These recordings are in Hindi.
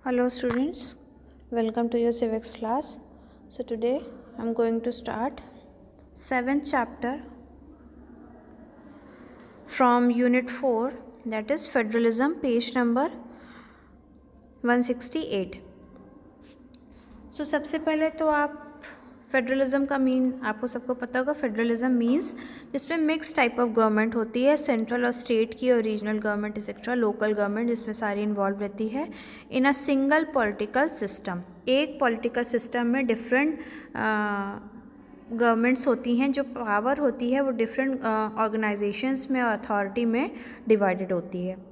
Hello students, welcome to your civics class. So today I am going to start 7th chapter from unit 4, that is federalism, page number 168. So सबसे पहले तो आप फेडरलिज्म का मीन आपको सबको पता होगा. फेडरलिज्म मीन्स जिसमें मिक्स टाइप ऑफ गवर्नमेंट होती है, सेंट्रल और स्टेट की और regional government etcetera, local government जिसमें सारी इन्वॉल्व रहती है इन अ सिंगल पॉलिटिकल सिस्टम. एक पॉलिटिकल सिस्टम में डिफरेंट गवर्नमेंट्स होती हैं. जो पावर होती है वो डिफरेंट ऑर्गेनाइजेशंस में और अथॉरिटी में डिवाइडेड होती है.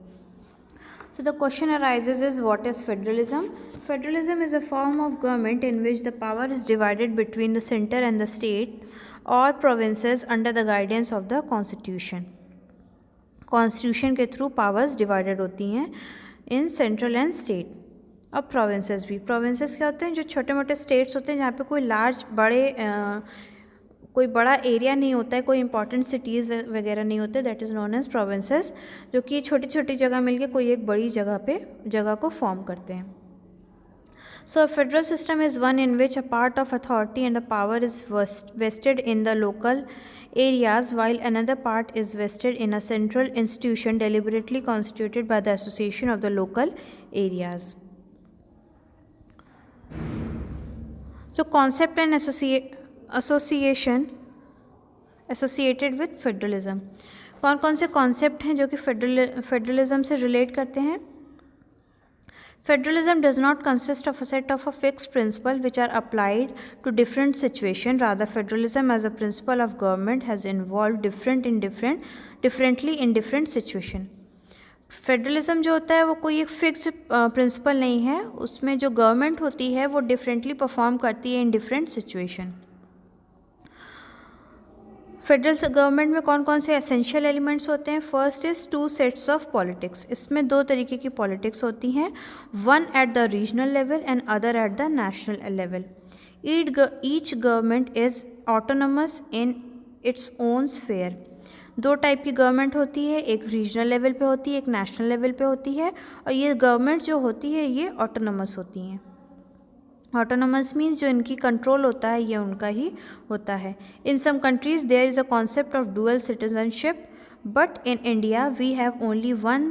So the question arises is, what is federalism? Federalism is a form of government in which the power is divided between the center and the state or provinces under the guidance of the constitution. Constitution के through powers divided होती हैं in central and state. अब provinces भी, provinces क्या होते हैं? जो छोटे मोटे states होते हैं जहाँ पे कोई large कोई बड़ा एरिया नहीं होता है, कोई इंपॉर्टेंट सिटीज़ वगैरह नहीं होते, that is known as provinces, जो कि छोटी छोटी जगह मिलके कोई एक बड़ी जगह को फॉर्म करते हैं. So federal system is one in which a part of authority and the power is vested in the local areas while another part is vested in a central institution deliberately constituted by the association of the local areas. So concept and association associated with federalism. कौन कौन से कॉन्सेप्ट हैं जो कि फेडरलिज्म से रिलेट करते हैं? Federalism does not consist of a set of a fixed principle which are applied to different situation. Rather federalism as a principle of government has involve differently in different situation. Federalism जो होता है वो कोई एक फिक्स्ड प्रिंसिपल नहीं है, उसमें जो गवर्नमेंट होती है वो डिफरेंटली परफॉर्म करती है इन डिफरेंट सिचुएशन. फेडरल गवर्नमेंट में कौन कौन से एसेंशियल एलिमेंट्स होते हैं? First is 2 sets of politics. इसमें 2 तरीके की पॉलिटिक्स होती हैं, one at the regional level and other at the national level. Each government is autonomous in its own sphere. 2 type की गवर्नमेंट होती है, एक रीजनल लेवल पे होती है, एक नेशनल लेवल पे होती है, और ये गवर्नमेंट जो होती है ये ऑटोनमस होती हैं. ऑटोनोमस मीन्स जो इनकी कंट्रोल होता है ये उनका ही होता है. In some countries there is a concept of dual citizenship, but in India we have only one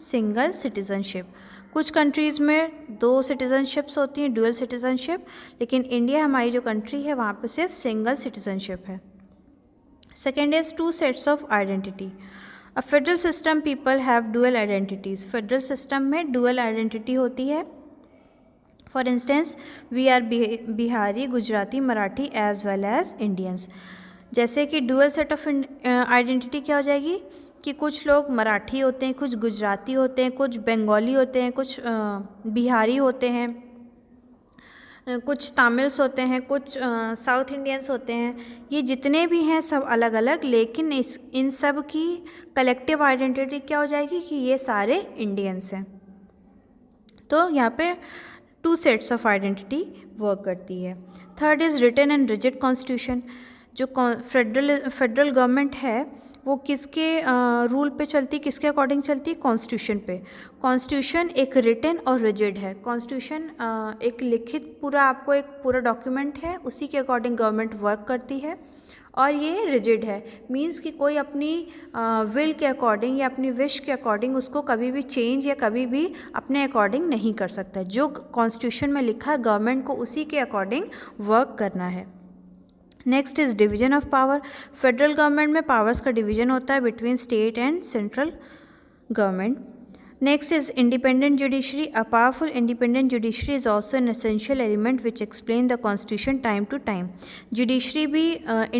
single citizenship. कुछ कंट्रीज़ में 2 सिटीजनशिप्स होती हैं, डुअल सिटीजनशिप, लेकिन इंडिया हमारी जो कंट्री है वहाँ पे सिर्फ सिंगल सिटीजनशिप है. Second is 2 sets of identity. A federal system people have dual identities. Federal system में डुअल आइडेंटिटी होती है. For instance we are Bihari, Gujarati, Marathi as well as Indians. जैसे कि डुअल सेट ऑफ आइडेंटिटी क्या हो जाएगी कि कुछ लोग मराठी होते हैं, कुछ गुजराती होते हैं, कुछ बंगाली होते हैं, कुछ बिहारी होते हैं, कुछ तमिल्स होते हैं, कुछ साउथ इंडियंस होते हैं. ये जितने भी हैं सब अलग अलग, लेकिन इन सब की कलेक्टिव आइडेंटिटी क्या हो जाएगी कि ये सारे इंडियंस हैं. तो यहाँ पे 2 सेट्स ऑफ आइडेंटिटी वर्क करती है. Third is written and rigid constitution. जो फेडरल गवर्नमेंट है वो किसके रूल पे चलती, किसके अकॉर्डिंग चलती? कॉन्स्टिट्यूशन पे. कॉन्स्टिट्यूशन एक रिटन और रिजिड है. कॉन्स्टिट्यूशन एक लिखित आपको एक पूरा डॉक्यूमेंट है, उसी के अकॉर्डिंग गवर्नमेंट वर्क करती है. और ये रिजिड है, मींस कि कोई अपनी विल के अकॉर्डिंग या अपनी विश के अकॉर्डिंग उसको कभी भी चेंज या कभी भी अपने अकॉर्डिंग नहीं कर सकता. जो कॉन्स्टिट्यूशन में लिखा है गवर्नमेंट को उसी के अकॉर्डिंग वर्क करना है. Next is division of power. Federal government में पावर्स का डिवीजन होता है between state and central government. Next is independent judiciary. A powerful independent judiciary is also an essential element which explain the constitution time to time. Judiciary भी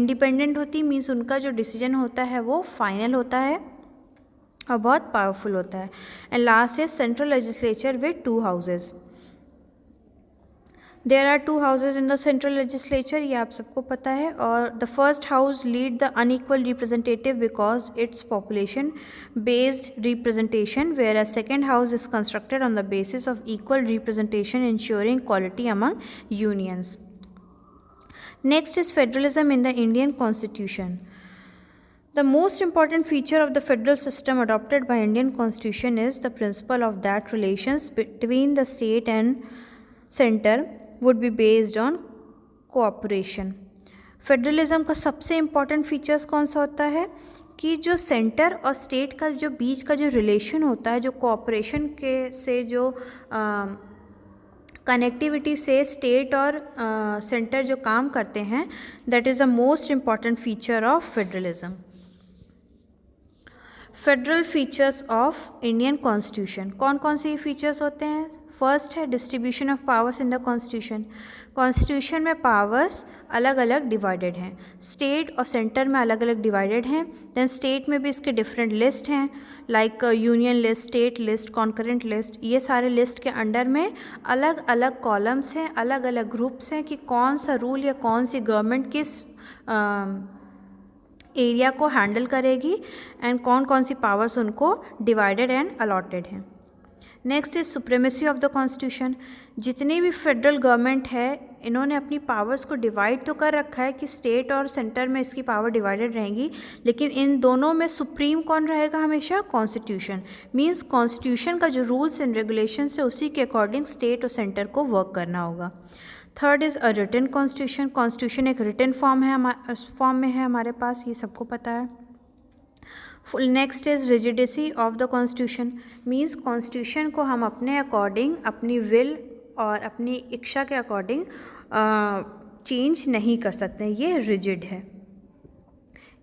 independent होती, मीन्स उनका जो डिसीजन होता है वो फाइनल होता है और बहुत पावरफुल होता है. And last is central legislature with 2 houses. There are 2 houses in the central legislature, ये आप सबको पता है. और the first house lead the unequal representative because it's population based representation, where a second house is constructed on the basis of equal representation ensuring quality among unions. Next is federalism in the Indian constitution. The most important feature of the federal system adopted by Indian Constitution is the principle of that relations between the state and center would be based on cooperation. Federalism का सबसे इम्पॉर्टेंट फीचर्स कौन सा होता है कि जो सेंटर और स्टेट का जो बीच का जो रिलेशन होता है, जो कोऑपरेशन के से जो कनेक्टिविटी से स्टेट और सेंटर जो काम करते हैं, that is the most important feature of federalism. Federal features of Indian constitution, कौन कौन से ये फीचर्स होते हैं? फर्स्ट है distribution of powers in the constitution. Constitution में पावर्स अलग अलग डिवाइडेड हैं, स्टेट और सेंटर में अलग अलग डिवाइडेड हैं. देन स्टेट में भी इसके डिफरेंट लिस्ट हैं, like union list, state list, concurrent list. ये सारे लिस्ट के अंडर में अलग अलग कॉलम्स हैं, अलग अलग ग्रुप्स हैं कि कौन सा रूल या कौन सी गवर्नमेंट किस एरिया को हैंडल करेगी एंड कौन कौन सी पावर्स उनको डिवाइडेड एंड अलॉटेड हैं. Next is supremacy of the constitution. जितनी भी फेडरल गवर्नमेंट है, इन्होंने अपनी पावर्स को डिवाइड तो कर रखा है कि स्टेट और सेंटर में इसकी पावर डिवाइडेड रहेंगी, लेकिन इन दोनों में सुप्रीम कौन रहेगा हमेशा? कॉन्स्टिट्यूशन. मीन्स कॉन्स्टिट्यूशन का जो रूल्स एंड रेगुलेशंस है उसी के अकॉर्डिंग स्टेट और सेंटर को वर्क करना होगा. Third is a written constitution. Constitution एक रिटन फॉर्म में है हमारे पास, ये सबको पता है. Next is rigidity of the constitution. Means constitution को हम अपने अकॉर्डिंग, अपनी विल और अपनी इच्छा के अकॉर्डिंग चेंज नहीं कर सकते, ये रिजिड है.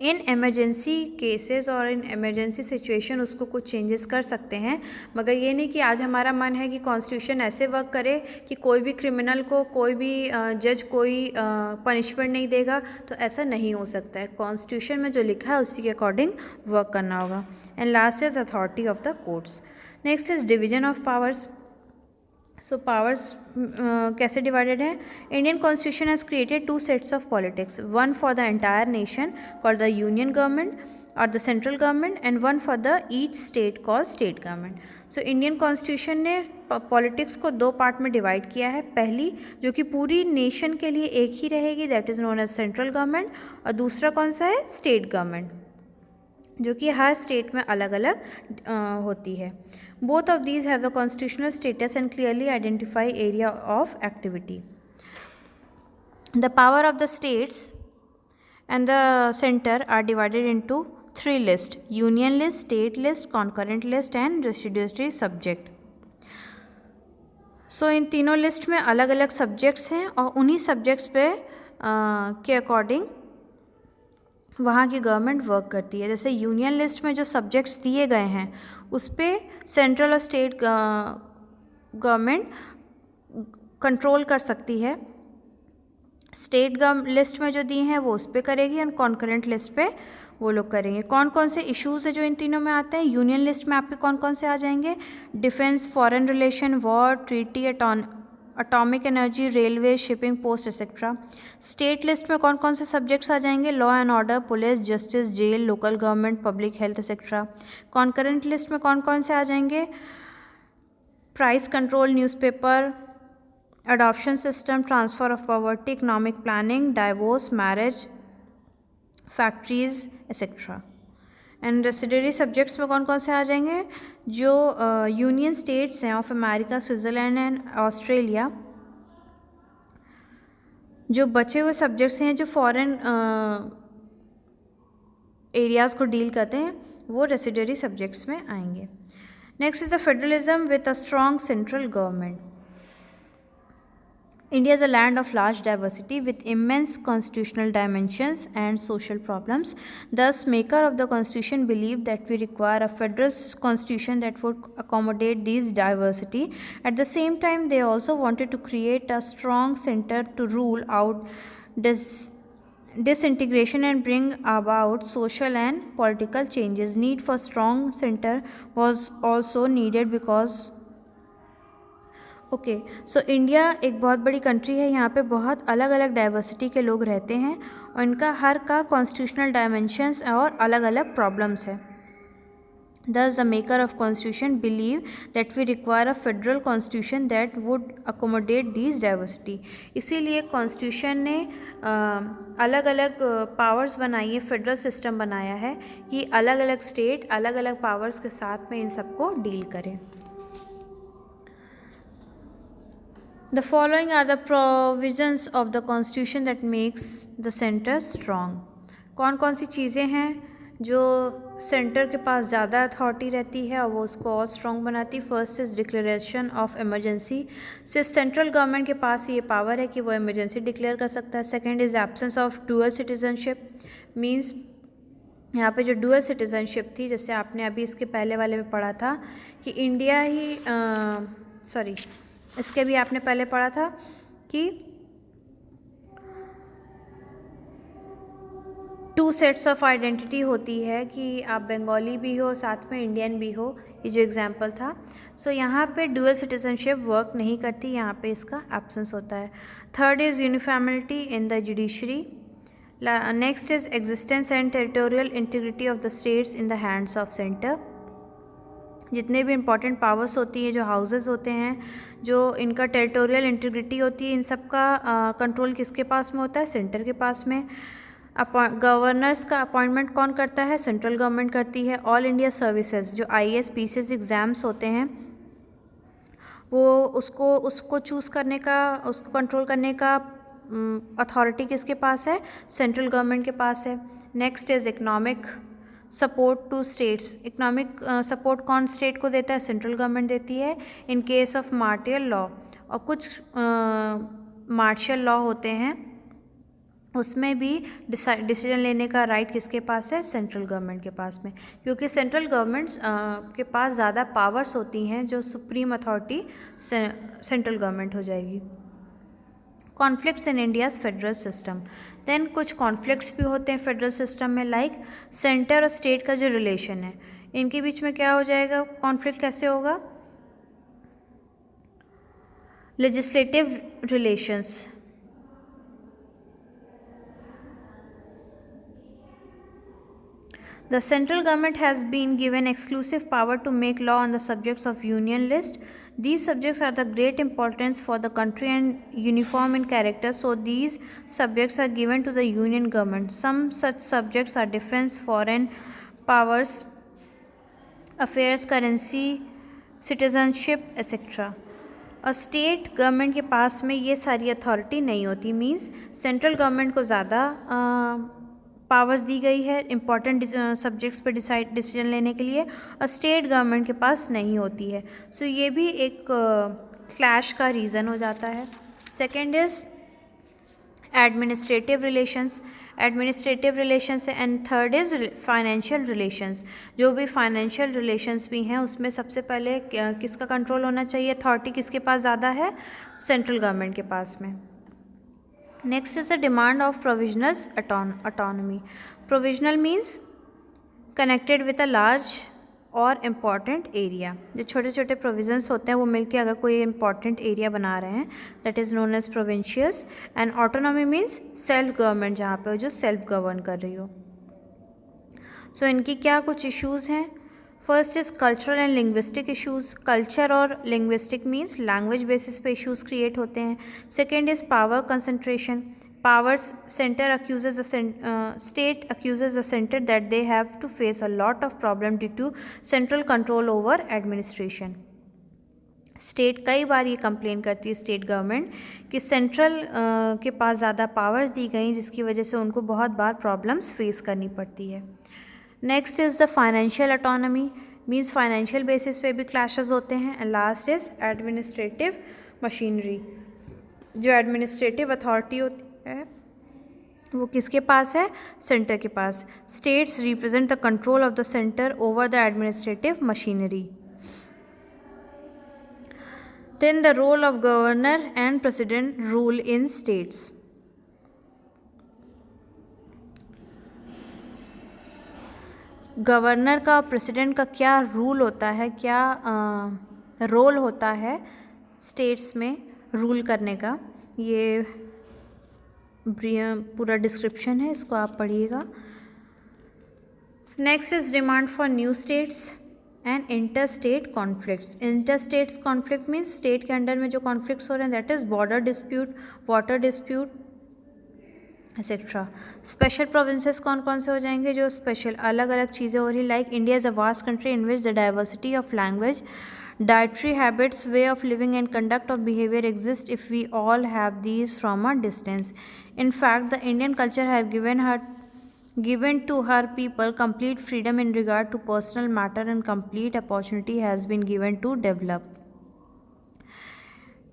इन एमरजेंसी केसेस और इन एमरजेंसी सिचुएशन उसको कुछ चेंजेस कर सकते हैं, मगर ये नहीं कि आज हमारा मन है कि कॉन्स्टिट्यूशन ऐसे वर्क करे कि कोई भी क्रिमिनल को कोई भी जज कोई पनिशमेंट नहीं देगा, तो ऐसा नहीं हो सकता है. कॉन्स्टिट्यूशन में जो लिखा है उसी के अकॉर्डिंग वर्क करना होगा. And last is authority of the courts. Next is division of powers. So powers कैसे डिवाइडेड है? Indian constitution has created two sets of politics, one for the entire nation called the union government और the central government, and one for the each state called state government. So Indian constitution ने पॉलिटिक्स को दो पार्ट में डिवाइड किया है. पहली जो कि पूरी नेशन के लिए एक ही रहेगी, that is known as central government, और दूसरा कौन सा है? स्टेट गवर्नमेंट, जो कि हर स्टेट में अलग अलग होती है. Both of these have the constitutional status and clearly identify area of activity. The power of the states and the center are divided into three lists: union list, state list, concurrent list and residuary subject. So इन तीनों लिस्ट में अलग अलग सब्जेक्ट्स हैं और उन्हीं सब्जेक्ट्स पे के अकॉर्डिंग वहाँ की गवर्नमेंट वर्क करती है. जैसे यूनियन लिस्ट में जो सब्जेक्ट्स दिए गए हैं उस पर सेंट्रल और स्टेट गवर्नमेंट कंट्रोल कर सकती है. स्टेट लिस्ट में जो दिए हैं वो उस पर करेगी और कॉन्करेंट लिस्ट पे वो लोग करेंगे. कौन कौन से इश्यूज़ है जो इन तीनों में आते हैं? यूनियन लिस्ट में आपके कौन कौन से आ जाएंगे? Defence, foreign relation, war, treaty, atomic energy, railway, shipping, post etcetera. State list में कौन कौन से सब्जेक्ट्स आ जाएंगे? Law and order, police, justice, jail, local government, public health etcetera. Concurrent list में कौन कौन से आ जाएंगे? Price control, newspaper, adoption system, transfer of poverty, economic planning, divorce, marriage, factories etcetera. And residuary subjects में कौन कौन से आ जाएंगे? जो यूनियन स्टेट्स हैं of America, Switzerland and Australia, जो बचे हुए सब्जेक्ट्स हैं जो फॉरेन एरियाज़ को डील करते हैं वो रेसिडरी सब्जेक्ट्स में आएंगे. Next is the federalism with a strong central government. India is a land of large diversity with immense constitutional dimensions and social problems. Thus, maker of the constitution believed that we require a federal constitution that would accommodate these diversity. At the same time, they also wanted to create a strong center to rule out disintegration and bring about social and political changes. Need for strong center was also needed because so India एक बहुत बड़ी कंट्री है. यहाँ पे बहुत अलग अलग डाइवर्सिटी के लोग रहते हैं और इनका हर का कॉन्स्टिट्यूशनल डायमेंशंस और अलग अलग प्रॉब्लम्स है. Thus, the maker of constitution believe that we require a federal constitution that would accommodate these diversity. इसीलिए कॉन्स्टिट्यूशन ने अलग अलग पावर्स बनाई है, फेडरल सिस्टम बनाया है कि अलग अलग स्टेट अलग अलग पावर्स के साथ में इन सबको डील करें. The following are the provisions of the constitution that makes the center strong. कौन कौन सी चीज़ें हैं जो सेंटर के पास ज़्यादा अथॉरिटी रहती है और वो उसको और स्ट्रॉन्ग बनाती. First is declaration of emergency. सिर्फ सेंट्रल गवर्नमेंट के पास ये पावर है कि वो इमरजेंसी डिक्लेयर कर सकता है. Second is absence of dual citizenship. Means यहाँ पे जो डुअल सिटीजनशिप थी, जैसे आपने अभी इसके पहले वाले में पढ़ा था कि इंडिया ही इसके भी आपने पहले पढ़ा था कि 2 सेट्स ऑफ आइडेंटिटी होती है कि आप बंगाली भी हो साथ में इंडियन भी हो. ये जो एग्जांपल था. सो यहाँ पे डुअल सिटीजनशिप वर्क नहीं करती, यहाँ पे इसका एब्सेंस होता है. Third is यूनिफॉर्मिलिटी in the judiciary. Next is existence and territorial integrity of the states in the hands of centre. जितने भी इंपॉर्टेंट पावर्स होती हैं, जो हाउसेस होते हैं, जो इनका टेरिटोरियल इंटीग्रिटी होती है, इन सब का कंट्रोल किसके पास में होता है? सेंटर के पास में. गवर्नर्स का अपॉइंटमेंट कौन करता है? सेंट्रल गवर्नमेंट करती है. ऑल इंडिया सर्विसेज, जो IAS PCS एग्ज़ाम्स होते हैं, वो उसको चूज़ करने का, उसको कंट्रोल करने का अथॉरिटी किसके पास है? सेंट्रल गवर्नमेंट के पास है. Next is economic support to states. Economic support कौन स्टेट को देता है? सेंट्रल गवर्नमेंट देती है. In case of martial law, और कुछ मार्शल लॉ होते हैं, उसमें भी डिसीजन लेने का राइट किसके पास है? सेंट्रल गवर्नमेंट के पास में. क्योंकि सेंट्रल गवर्नमेंट के पास ज़्यादा पावर्स होती हैं, जो सुप्रीम अथॉरिटी सेंट्रल गवर्नमेंट हो जाएगी. Conflicts in India's federal system. Then कुछ कॉन्फ्लिक्ट्स भी होते हैं फेडरल सिस्टम में, लाइक सेंटर और स्टेट का जो रिलेशन है, इनके बीच में क्या हो जाएगा? कॉन्फ्लिक्ट कैसे होगा? Legislative relations. The central government has been given exclusive power to make law on the subjects of union list. These subjects are the great importance for the country and uniform in character, so these subjects are given to the union government. Some such subjects are defense, foreign powers, affairs, currency, citizenship, etc. और स्टेट गवर्नमेंट के पास में ये सारी अथॉरिटी नहीं होती. मीन्स सेंट्रल गवर्नमेंट को ज़्यादा पावर्स दी गई है इंपॉर्टेंट सब्जेक्ट्स पर डिसीजन लेने के लिए, और स्टेट गवर्नमेंट के पास नहीं होती है. सो ये भी एक क्लैश का रीज़न हो जाता है. Second is administrative relations. Administrative relations. And third is financial relations. जो भी फाइनेंशियल रिलेशंस भी हैं, उसमें सबसे पहले किसका कंट्रोल होना चाहिए? अथॉरिटी किसके पास ज़्यादा है? सेंट्रल गवर्नमेंट के पास में. Next is the demand of provisional autonomy. Provisional means connected with a large और इम्पॉर्टेंट एरिया. जो छोटे छोटे प्रोविजंस होते हैं वो मिलके अगर कोई इम्पॉर्टेंट एरिया बना रहे हैं, that is known as provinces. And autonomy means self government, जहाँ पे जो सेल्फ गवर्न कर रही हो. सो इनकी क्या कुछ इश्यूज़ हैं? First is cultural and linguistic issues. Culture और लिंग्विस्टिक मीन्स लैंग्वेज बेसिस पे इश्यूज़ क्रिएट होते हैं. Second is power concentration. Powers center accuses the state accuses the center that they have to face a lot of problem due to central control over administration. State कई बार ये कंप्लेन करती है स्टेट गवर्नमेंट कि सेंट्रल के पास ज़्यादा पावर्स दी गई, जिसकी वजह से उनको बहुत बार प्रॉब्लम्स फेस करनी पड़ती है. Next is the financial autonomy. Means financial basis पे भी क्लैशेस होते हैं. And last is administrative machinery. जो एडमिनिस्ट्रेटिव अथॉरिटी होती है वो किसके पास है? सेंटर के पास. States represent the control of the centre over the administrative machinery. Then the role of governor and president rule in states. Governor का, प्रेसिडेंट का क्या रूल होता है, क्या रोल होता है स्टेट्स में रूल करने का, ये पूरा डिस्क्रिप्शन है, इसको आप पढ़िएगा. Next is demand for new states. And inter state conflicts. Inter states conflict means state के अंडर में जो कॉन्फ्लिक्ट्स हो रहे हैं, that is border dispute, water dispute etcetera. Special provinces कौन कौन से हो जाएंगे, जो स्पेशल अलग अलग चीज़ें हो रही, like India is a vast country in which the diversity of language, dietary habits, way of living and conduct of behavior exist if we all have these from a distance. In fact, the Indian culture have given to her people complete freedom in regard to personal matter, and complete opportunity has been given to develop.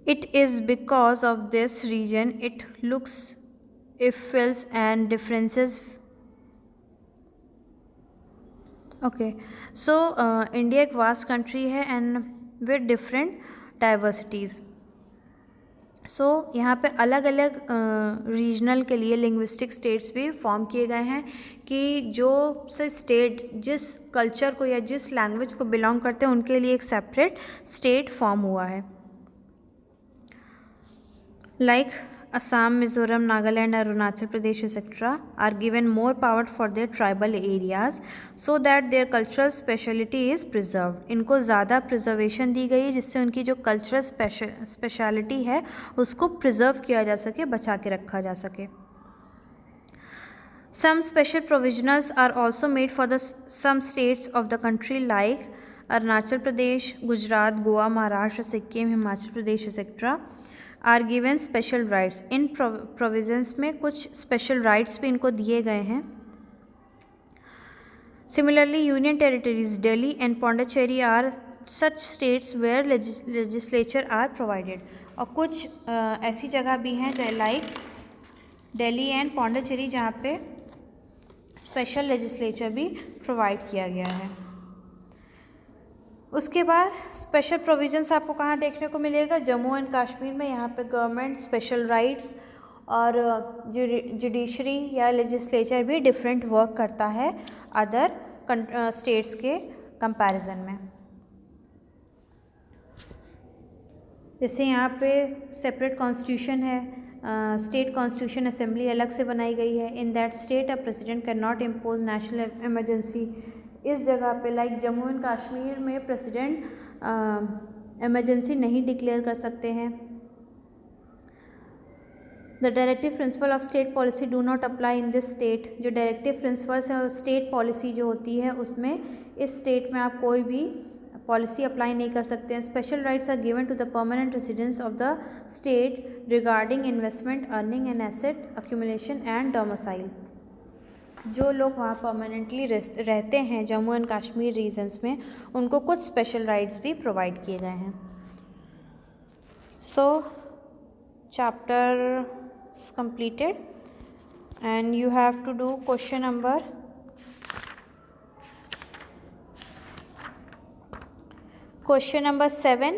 It is because of this region it looks, if feels and differences. Okay, so India एक वास्ट कंट्री है एंड विद डिफरेंट डाइवर्सिटीज़। सो यहाँ पे अलग अलग रीजनल के लिए लिंग्विस्टिक स्टेट्स भी फॉर्म किए गए हैं कि जो से स्टेट जिस कल्चर को या जिस लैंग्वेज को बिलोंग करते हैं उनके लिए एक सेपरेट स्टेट फॉर्म हुआ है, like Assam, Mizoram, Nagaland, Arunachal Pradesh, etc. are given more power for their tribal areas so that their cultural speciality is preserved. इनको ज़्यादा प्रिजर्वेशन दी गई है जिससे उनकी जो कल्चरल स्पेशलिटी है उसको प्रिजर्व किया जा सके, बचा के रखा जा सके. Some special provisionals are also made for some states of the country like Arunachal Pradesh, Gujarat, Goa, Maharashtra, Sikkim, Himachal Pradesh, etc. Are given special rights. In provisions में कुछ स्पेशल राइट्स भी इनको दिए गए हैं. Similarly union territories Delhi and Pondicherry are such states where legislature are provided. और कुछ ऐसी जगह भी हैं लाइक दिल्ली एंड पौंडीचेरी जहाँ पे स्पेशल लेजिस्लेचर भी प्रोवाइड किया गया है. उसके बाद स्पेशल प्रोविजंस आपको कहाँ देखने को मिलेगा, जम्मू एंड कश्मीर में. यहाँ पे गवर्नमेंट स्पेशल राइट्स और जुडिशरी या लेजिस्लेचर भी डिफरेंट वर्क करता है अदर स्टेट्स के कंपैरिजन में. जैसे यहाँ पे सेपरेट कॉन्स्टिट्यूशन है, स्टेट कॉन्स्टिट्यूशन असेंबली अलग से बनाई गई है. In that state a president can not impose national emergency. इस जगह पे लाइक जम्मू एंड कश्मीर में प्रेसिडेंट इमरजेंसी नहीं डिक्लेयर कर सकते हैं. The directive principle of state policy do not apply in this state. जो डायरेक्टिव प्रिंसिपल्स है स्टेट पॉलिसी जो होती है उसमें इस स्टेट में आप कोई भी पॉलिसी अप्लाई नहीं कर सकते हैं. Special rights are given to the permanent residents of the state regarding investment, earning and asset accumulation and domicile. जो लोग वहाँ परमानेंटली रहते हैं जम्मू एंड कश्मीर रीजन्स में, उनको कुछ स्पेशल राइट्स भी प्रोवाइड किए गए हैं. सो chapter completed and you have to do question number 7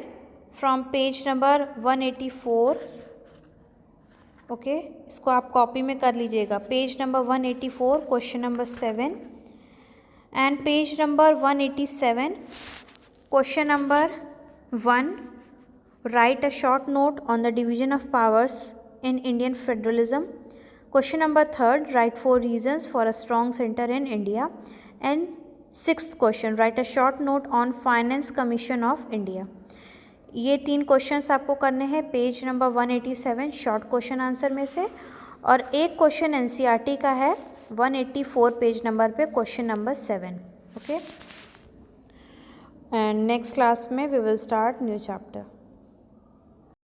from page number 184. Okay, इसको आप कॉपी में कर लीजिएगा. Page number 184 question number 7 and page number 187 question number 1. Right a short note on the division of powers in Indian federalism. Question number 3, write 4 reasons for a strong center in India. And 6th question, write a short note on Finance Commission of India. ये 3 क्वेश्चंस आपको करने हैं page number 187 short question answer में से, और एक क्वेश्चन एनसीईआरटी का है 184 पेज नंबर पे question number 7. Okay, and next class में we will start new chapter.